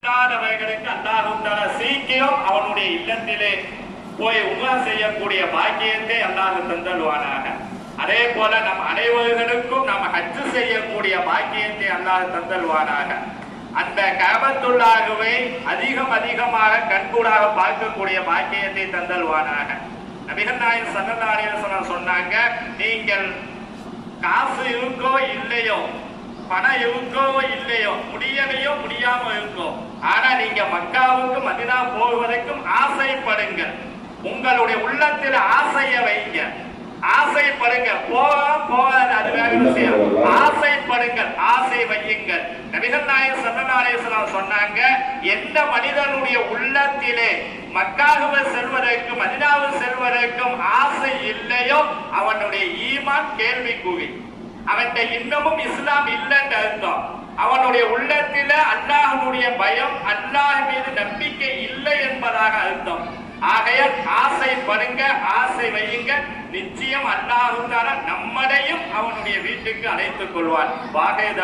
அல்லாஹ் சீக்கிரம் அவனுடைய இல்லத்திலே போய் உம்ரா செய்யக்கூடிய பாக்கியத்தை அல்லாஹ் தந்தல்வானாக. அதே போல நம் அனைவர்களுக்கும் நாம் ஹஜ் செய்யக்கூடிய பாக்கியத்தை அல்லாஹ் தந்தல்வானாக. அந்த கஅபத்துல்லாஹ்வை அதிகமாக கண்கூடாக பார்க்கக்கூடிய பாக்கியத்தை தந்தல்வானாக. நபிகள் நாயகம் ஸல்லல்லாஹு அலைஹி வஸல்லம் சொன்னாங்க, நீங்கள் காசு இருக்கோ இல்லையோ, பணம் இருக்கோ இல்லையோ, முடியலையோ முடியாம இருக்கோ, ஆனா நீங்க மக்காவுக்கு மதீனா போவதற்கும் ஆசைப்படுங்க. உங்களுடைய உள்ளத்தில் ஆசையை வைங்க, ஆசைப்படுங்க. போகாது அது வேற விஷயம். ஆசைப்படுங்கள், ஆசை வையுங்கள். நபிகள் நாயகம் ஸல்லல்லாஹு அலைஹி வஸல்லம் சொன்னாங்க, எந்த மனிதனுடைய உள்ளத்திலே மக்காவுக்கு செல்வதற்கும் மதீனாவுக்கு செல்வதற்கும் ஆசை இல்லையோ அவனுடைய ஈமான் கேள்விக்குறி. அவன் இன்னமும் இஸ்லாம் இல்லைன்னு அர்த்தம். அவனுடைய உள்ளத்தில அல்லாஹ்வுடைய பயம், அல்லாஹ் மீது நம்பிக்கை இல்லை என்பதாக அர்த்தம். ஆகையால் ஆசைப்படுங்க, ஆசை வையுங்க. நிச்சயம் அல்லாஹ் நம்மளையும் அவனுடைய வீட்டுக்கு அழைத்துக் கொள்வான்.